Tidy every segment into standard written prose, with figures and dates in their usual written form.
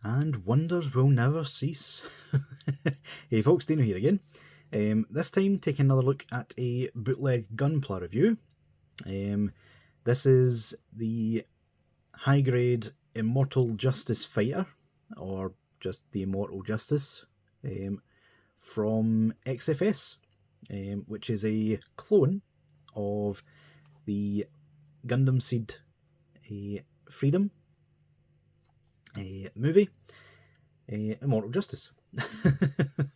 And wonders will never cease. Hey folks, Deano here again. This time taking another look at a bootleg Gunpla review. This is the high grade Immortal Justice Fighter, or just the Immortal Justice, from XFS, which is a clone of the Gundam Seed Freedom movie, Immortal Justice.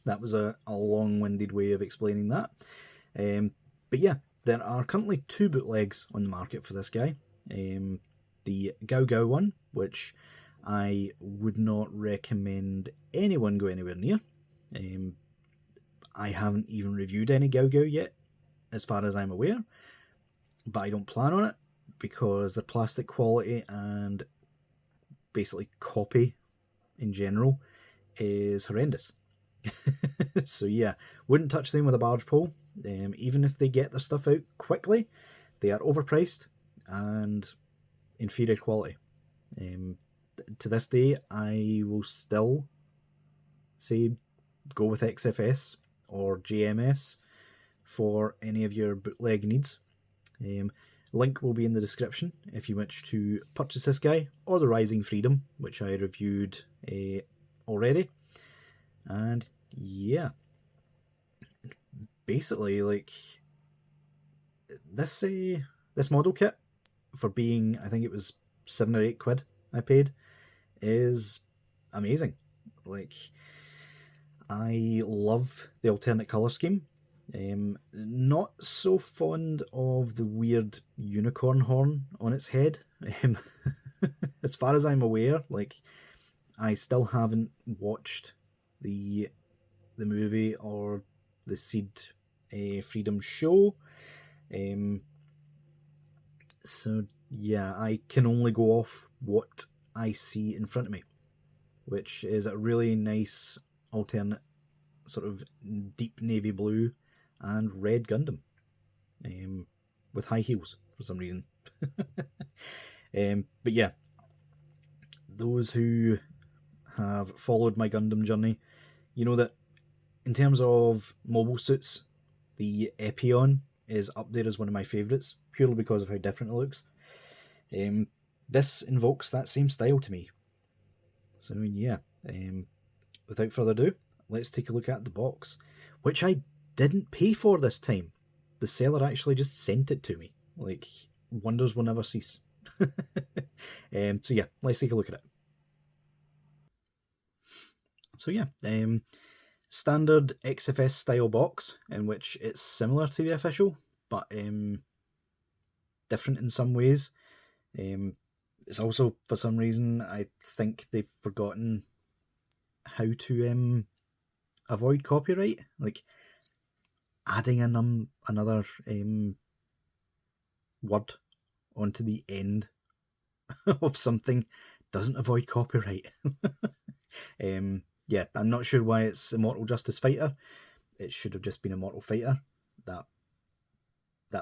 That was a long-winded way of explaining that. But yeah, there are currently two bootlegs on the market for this guy. The GAOGAO one, which I would not recommend anyone go anywhere near. I haven't even reviewed any GAOGAO yet, as far as I'm aware, but I don't plan on it because their plastic quality and basically copy in general is horrendous. So yeah, wouldn't touch them with a barge pole. Even if they get their stuff out quickly, they are overpriced and inferior quality. To this day, I will still say go with XFS or JMS for any of your bootleg needs. Link will be in the description if you wish to purchase this guy, or the Rising Freedom, which I reviewed already. And yeah, basically, like, this model kit, for being, I think it was 7 or 8 quid I paid, is amazing. Like, I love the alternate colour scheme. Not so fond of the weird unicorn horn on its head. As far as I'm aware, like, I still haven't watched the movie or the Seed Freedom show. So yeah, I can only go off what I see in front of me, which is a really nice alternate sort of deep navy blue and red Gundam, with high heels for some reason. But yeah, those who have followed my Gundam journey, you know that in terms of mobile suits, the Epion is up there as one of my favourites, purely because of how different it looks. This invokes that same style to me. So yeah, without further ado, let's take a look at the box, which I didn't pay for this time. The seller actually just sent it to me. Like, wonders will never cease. So yeah, let's take a look at it. So yeah, standard XFS style box, in which it's similar to the official, but different in some ways. It's also, for some reason, I think they've forgotten how to avoid copyright. Like, adding another word onto the end of something doesn't avoid copyright. Yeah, I'm not sure why it's Immortal Justice Fighter. It should have just been Immortal Fighter. That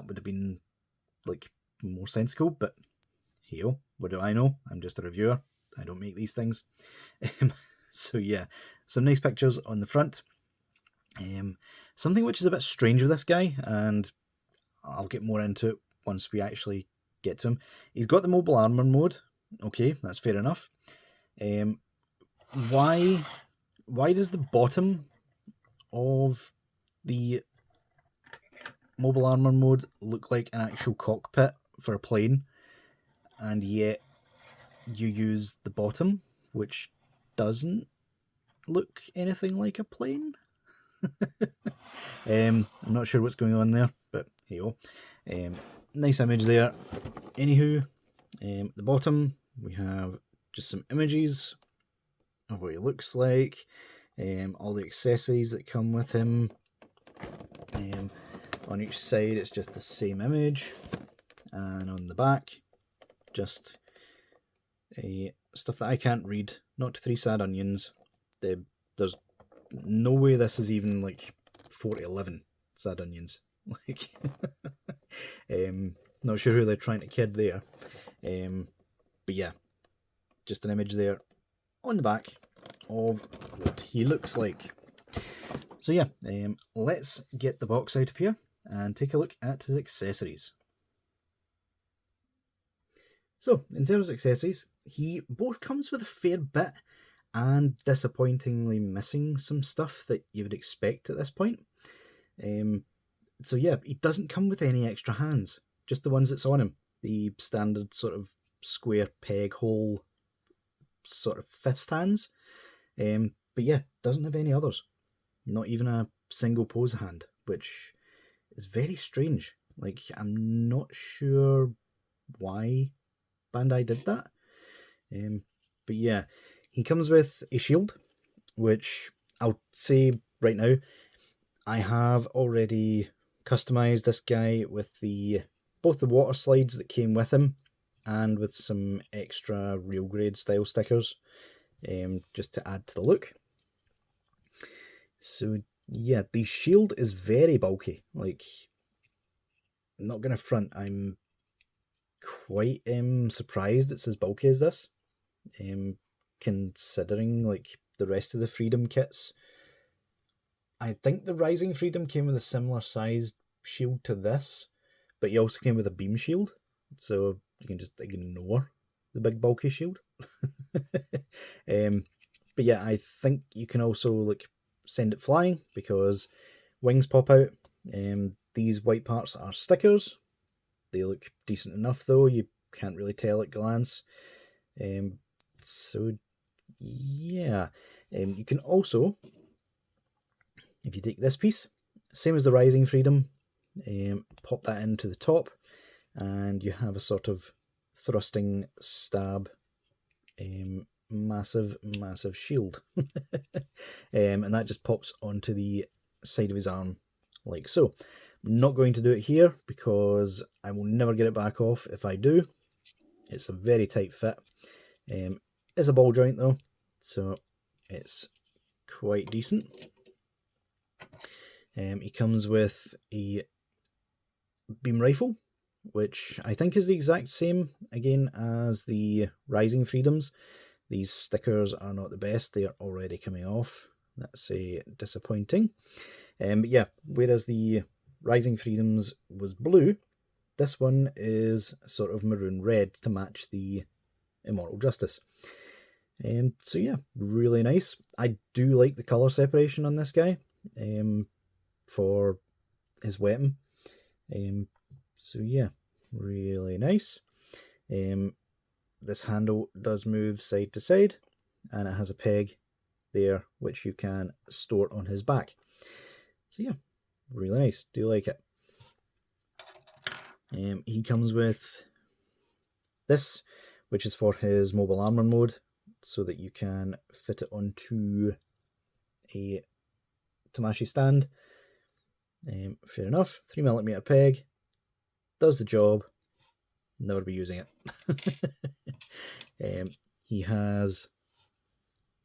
would have been, like, more sensible, but hey, what do I know? I'm just a reviewer. I don't make these things. So yeah, some nice pictures on the front. Something which is a bit strange with this guy, and I'll get more into it once we actually get to him. He's got the mobile armor mode. Okay, that's fair enough. Why does the bottom of the mobile armor mode look like an actual cockpit for a plane, and yet you use the bottom, which doesn't look anything like a plane? I'm not sure what's going on there, but hey, nice image there. Anywho, the bottom, we have just some images of what he looks like, all the accessories that come with him. On each side, it's just the same image, and on the back, just stuff that I can't read. Not 3 sad onions. There's no way this is even like 411 sad onions. Like, not sure who they're trying to kid there. But yeah, just an image there on the back of what he looks like. So yeah, let's get the box out of here and take a look at his accessories. So, in terms of accessories, he both comes with a fair bit and disappointingly missing some stuff that you would expect at this point. So yeah, he doesn't come with any extra hands, just the ones that's on him. The standard sort of square peg hole sort of fist hands. But yeah, doesn't have any others. Not even a single pose hand, which is very strange. Like, I'm not sure why Bandai did that. But yeah, he comes with a shield, which I'll say right now, I have already customized this guy with both the water slides that came with him and with some extra real grade style stickers, just to add to the look. So yeah, the shield is very bulky. Like, I'm not gonna front, I'm quite surprised it's as bulky as this, considering like the rest of the Freedom kits. I think the Rising Freedom came with a similar sized shield to this, but he also came with a beam shield, so you can just ignore the big bulky shield. But yeah, I think you can also like send it flying because wings pop out. These white parts are stickers. They look decent enough though, you can't really tell at glance. So yeah, you can also, if you take this piece, same as the Rising Freedom, pop that into the top and you have a sort of thrusting stab, massive shield. And that just pops onto the side of his arm like so. I'm not going to do it here because I will never get it back off if I do. It's a very tight fit. It's a ball joint though, so it's quite decent. He comes with a beam rifle, which I think is the exact same again as the Rising Freedoms. These stickers are not the best, they are already coming off. That's disappointing. But yeah, whereas the Rising Freedoms was blue, this one is sort of maroon red to match the Immortal Justice. So yeah, really nice. I do like the colour separation on this guy for his weapon. So yeah, really nice. This handle does move side to side and it has a peg there which you can store on his back. So yeah, really nice, do like it. He comes with this, which is for his mobile armor mode, so that you can fit it onto a Tamashi stand. Fair enough, 3mm peg, does the job, never be using it. He has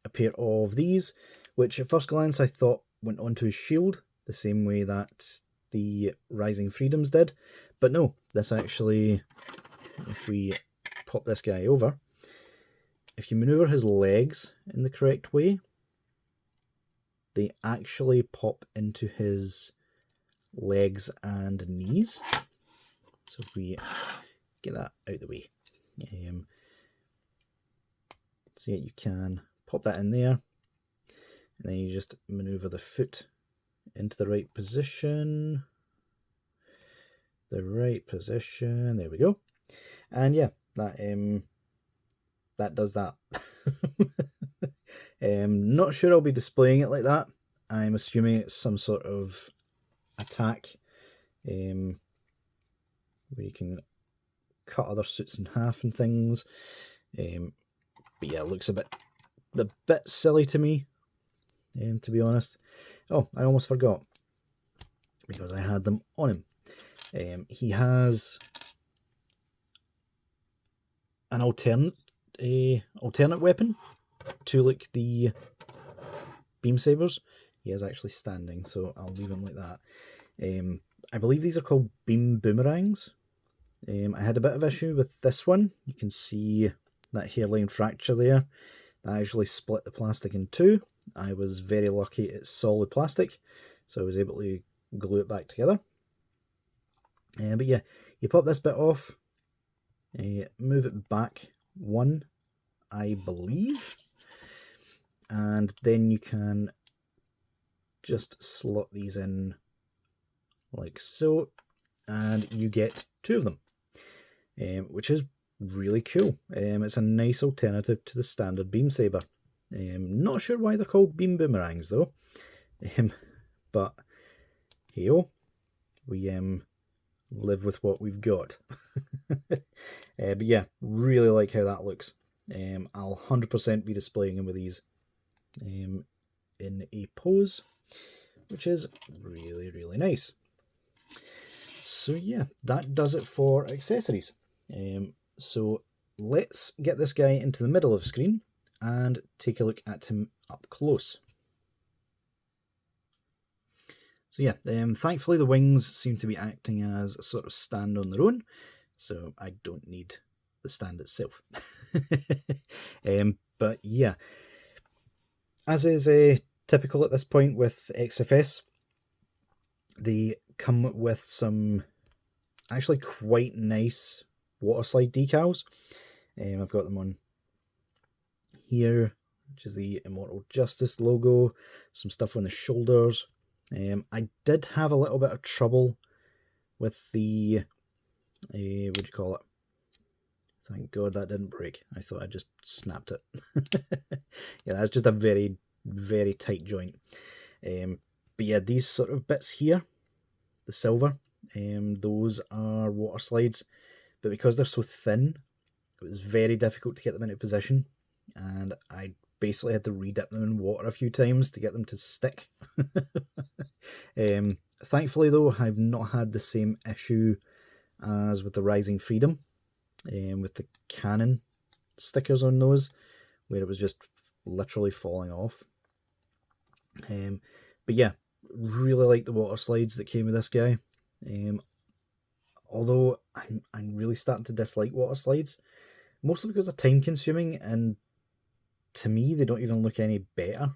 a pair of these, which at first glance I thought went onto his shield, the same way that the Rising Freedoms did, but no, this actually, if we pop this guy over, if you maneuver his legs in the correct way, they actually pop into his legs and knees. So if we get that out of the way, so yeah, you can pop that in there, and then you just maneuver the foot into the right position. There we go. And yeah, that does that. Not sure I'll be displaying it like that. I'm assuming it's some sort of attack, where you can cut other suits in half and things. But yeah, it looks a bit silly to me, to be honest. Oh, I almost forgot, because I had them on him. He has an alternate weapon to like the beam sabers. He is actually standing, so I'll leave him like that. I believe these are called beam boomerangs. I had a bit of issue with this one. You can see that hairline fracture there. That actually split the plastic in two. I was very lucky it's solid plastic, so I was able to glue it back together. But yeah, you pop this bit off, move it back one, I believe, and then you can just slot these in like so, and you get two of them, which is really cool. It's a nice alternative to the standard beam saber. Not sure why they're called beam boomerangs though, but hey-oh, we live with what we've got. But yeah, really like how that looks. I'll 100% be displaying them with these in a pose, which is really, really nice. So yeah, that does it for accessories. So let's get this guy into the middle of the screen and take a look at him up close. So yeah, thankfully the wings seem to be acting as a sort of stand on their own, so I don't need the stand itself. But yeah, as is typical at this point with XFS, they come with some actually quite nice water slide decals. I've got them on here, which is the Immortal Justice logo, some stuff on the shoulders. I did have a little bit of trouble with the, what do you call it? Thank God that didn't break. I thought I just snapped it. Yeah, that's just a very, very tight joint. But yeah, these sort of bits here, the silver, those are water slides, but because they're so thin, it was very difficult to get them into position, and I basically had to re-dip them in water a few times to get them to stick. Thankfully though, I've not had the same issue as with the Rising Freedom, with the Canon stickers on those, where it was just literally falling off. But yeah, really like the water slides that came with this guy. Although I'm really starting to dislike water slides, mostly because they're time consuming, and to me they don't even look any better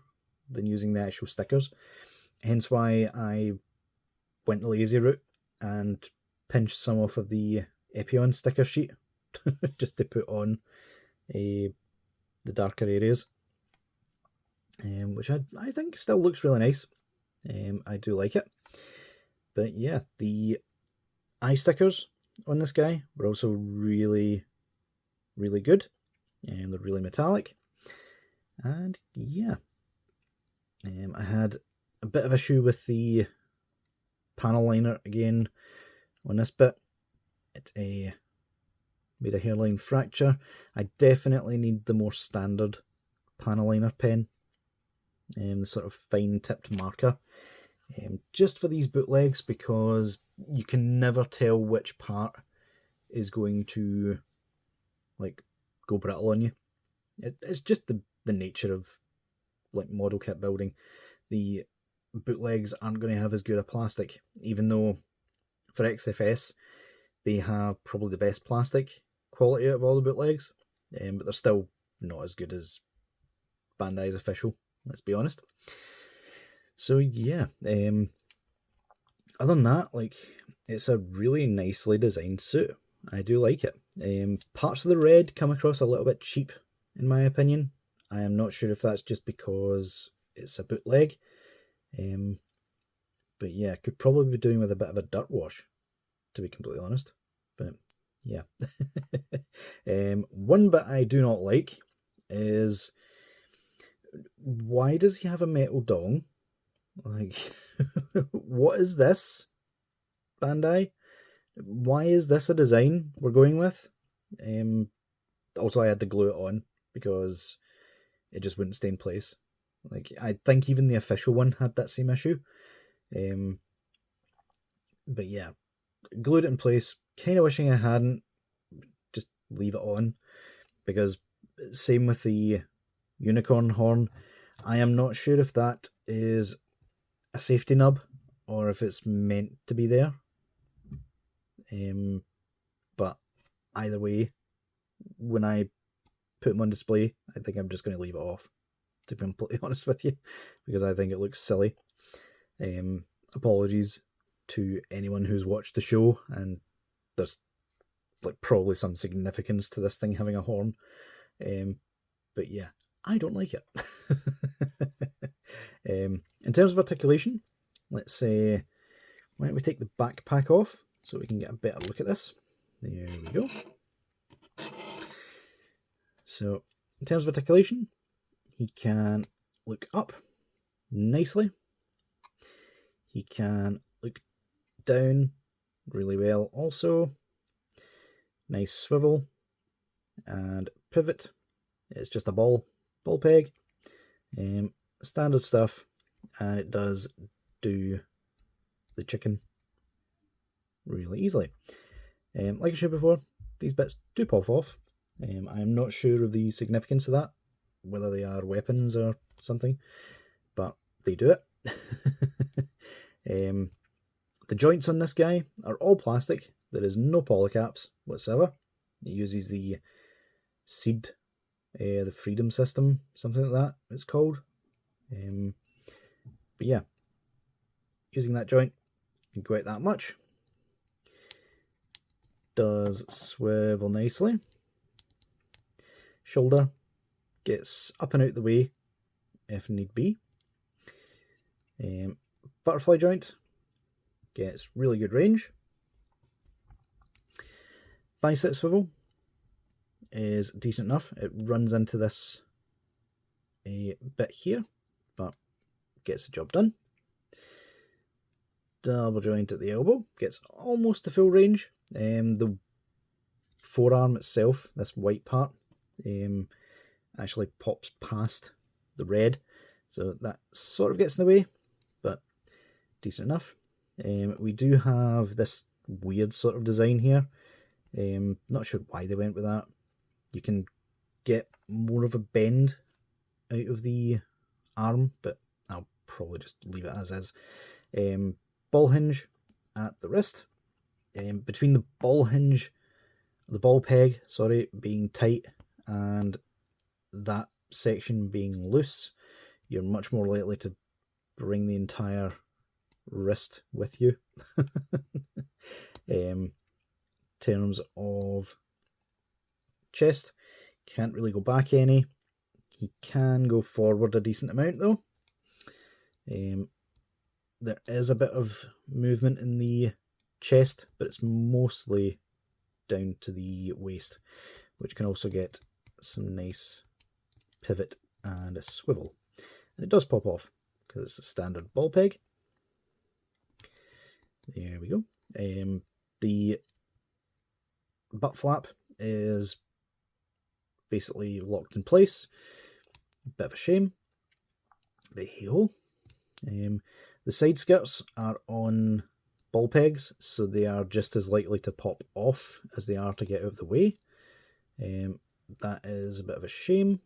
than using the actual stickers. Hence why I went the lazy route and pinched some off of the Epion sticker sheet just to put on the darker areas, which I think still looks really nice. I do like it. But yeah, the eye stickers on this guy were also really, really good. They're really metallic. And yeah, I had a bit of issue with the panel liner again on this bit. It made a hairline fracture. I definitely need the more standard panel liner pen, the sort of fine tipped marker, just for these bootlegs, because you can never tell which part is going to like go brittle on you. It's just the nature of like model kit building. The bootlegs aren't going to have as good a plastic, even though for XFS they have probably the best plastic quality out of all the bootlegs, but they're still not as good as Bandai's official, let's be honest. So yeah, other than that, like, it's a really nicely designed suit. I do like it. Parts of the red come across a little bit cheap, in my opinion. I am not sure if that's just because it's a bootleg. But yeah, could probably be doing with a bit of a dirt wash, to be completely honest. But yeah. One bit I do not like is, why does he have a metal dong? Like, what is this, Bandai? Why is this a design we're going with? Also, I had to glue it on because it just wouldn't stay in place. Like, I think even the official one had that same issue. But yeah, glued it in place. Kind of wishing I hadn't. Just leave it on, because same with the unicorn horn. I am not sure if that is a safety nub or if it's meant to be there. But either way, when I put them on display, I think I'm just going to leave it off, to be completely honest with you, because I think it looks silly. Apologies to anyone who's watched the show, and there's like probably some significance to this thing having a horn. But yeah, I don't like it. In terms of articulation, let's say, why don't we take the backpack off so we can get a better look at this. There we go. So in terms of articulation, he can look up nicely. He can look down really well also. Nice swivel and pivot. It's just a ball peg. Standard stuff, and it does do the chicken really easily. Like I said before, these bits do pop off. I'm not sure of the significance of that, whether they are weapons or something, but they do it. The joints on this guy are all plastic. There is no polycaps whatsoever. It uses the seed, the freedom system, something like that it's called. But yeah, using that joint, you can go out that much. Does swivel nicely. Shoulder gets up and out the way if need be. Butterfly joint gets really good range. Bicep swivel is decent enough. It runs into this a bit here, but gets the job done. Double joint at the elbow gets almost the full range. The forearm itself, this white part, actually pops past the red, so that sort of gets in the way, but decent enough. We do have this weird sort of design here. Not sure why they went with that. You can get more of a bend out of the arm, but I'll probably just leave it as is. Ball hinge at the wrist. Between the ball hinge, the ball peg, sorry, being tight and that section being loose, you're much more likely to bring the entire wrist with you. In terms of chest, can't really go back any. He can go forward a decent amount though. There is a bit of movement in the chest, but it's mostly down to the waist, which can also get some nice pivot and a swivel. And it does pop off because it's a standard ball peg. There we go. The butt flap is basically locked in place. Bit of a shame, but hey ho. The side skirts are on ball pegs, so they are just as likely to pop off as they are to get out of the way. That is a bit of a shame.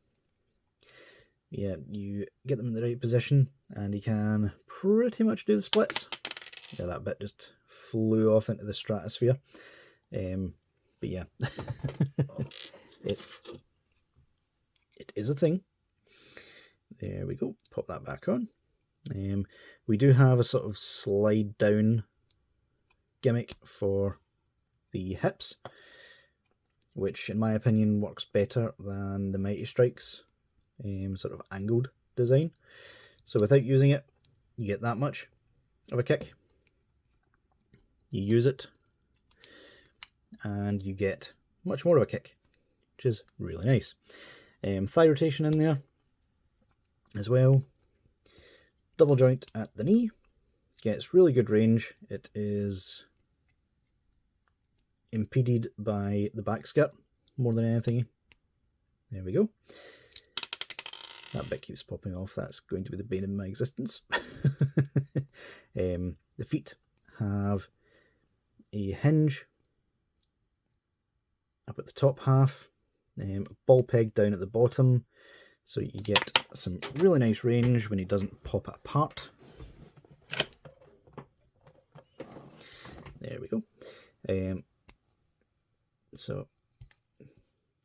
Yeah, you get them in the right position and you can pretty much do the splits. Yeah, that bit just flew off into the stratosphere. But yeah, it is a thing. There we go, pop that back on. We do have a sort of slide down gimmick for the hips, which in my opinion works better than the Mighty Strike's sort of angled design. So without using it, you get that much of a kick. You use it, and you get much more of a kick, which is really nice. Thigh rotation in there as well. Double joint at the knee, gets really good range. It is impeded by the back skirt more than anything. There we go. That bit keeps popping off. That's going to be the bane of my existence. The feet have a hinge up at the top half, ball peg down at the bottom, so you get some really nice range when he doesn't pop it apart. There we go. So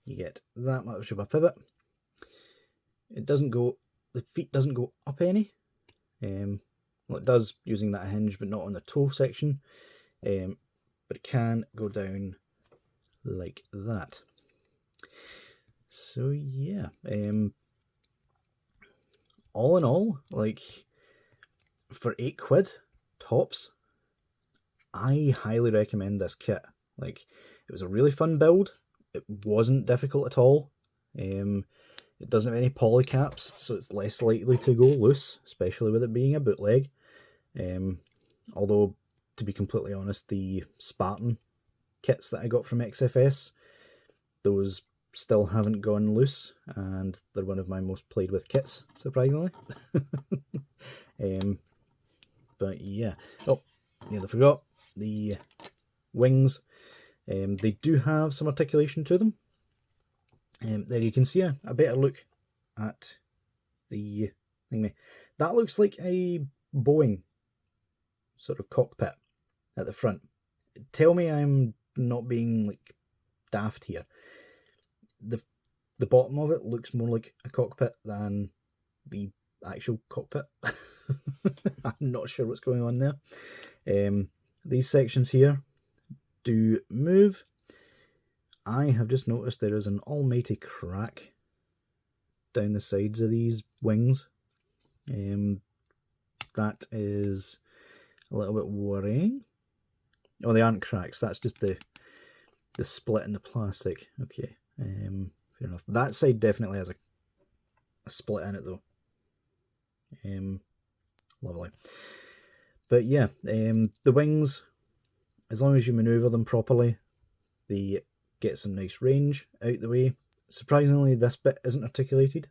you get that much of a pivot. It doesn't go, the feet doesn't go up any. Well, it does using that hinge, but not on the toe section. But it can go down like that. So yeah, all in all, like for £8 tops, I highly recommend this kit. Like, it was a really fun build. It wasn't difficult at all. It doesn't have any poly caps, so it's less likely to go loose, especially with it being a bootleg. Although, to be completely honest, the Spartan kits that I got from XFS, those still haven't gone loose, and they're one of my most played with kits, surprisingly. But yeah. Oh, nearly forgot. The wings, they do have some articulation to them. There you can see a better look at the thing. That looks like a Boeing sort of cockpit at the front. Tell me I'm not being like daft here. The bottom of it looks more like a cockpit than the actual cockpit. I'm not sure what's going on there. These sections here do move. I have just noticed there is an almighty crack down the sides of these wings. That is a little bit worrying. Oh, they aren't cracks. That's just the split in the plastic. Okay, fair enough. That side definitely has a split in it though. Lovely. But yeah, the wings, as long as you maneuver them properly, they get some nice range out the way. Surprisingly, this bit isn't articulated.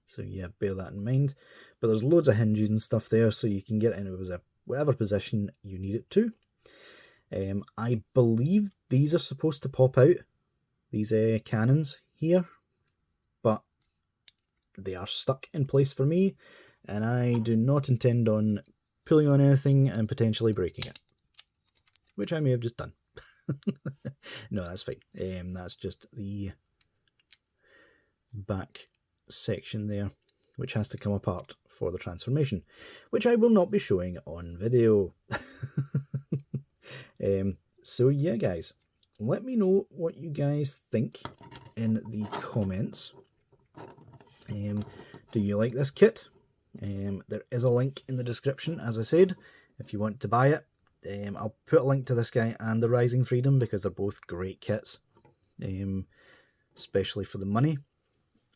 So yeah, bear that in mind. But there's loads of hinges and stuff there, so you can get it into whatever position you need it to. I believe these are supposed to pop out, these cannons here, but they are stuck in place for me, and I do not intend on pulling on anything and potentially breaking it, which I may have just done. No, that's fine. That's just the back section there, which has to come apart for the transformation, which I will not be showing on video. So yeah, guys, let me know what you guys think in the comments. Do you like this kit? There is a link in the description, as I said, if you want to buy it. I'll put a link to this guy and the Rising Freedom because they're both great kits, especially for the money.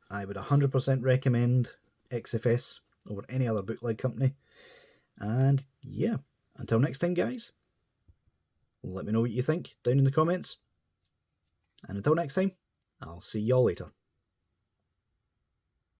I would 100% recommend XFS over any other bootleg company. And yeah, until next time, guys, let me know what you think down in the comments. And until next time, I'll see y'all later.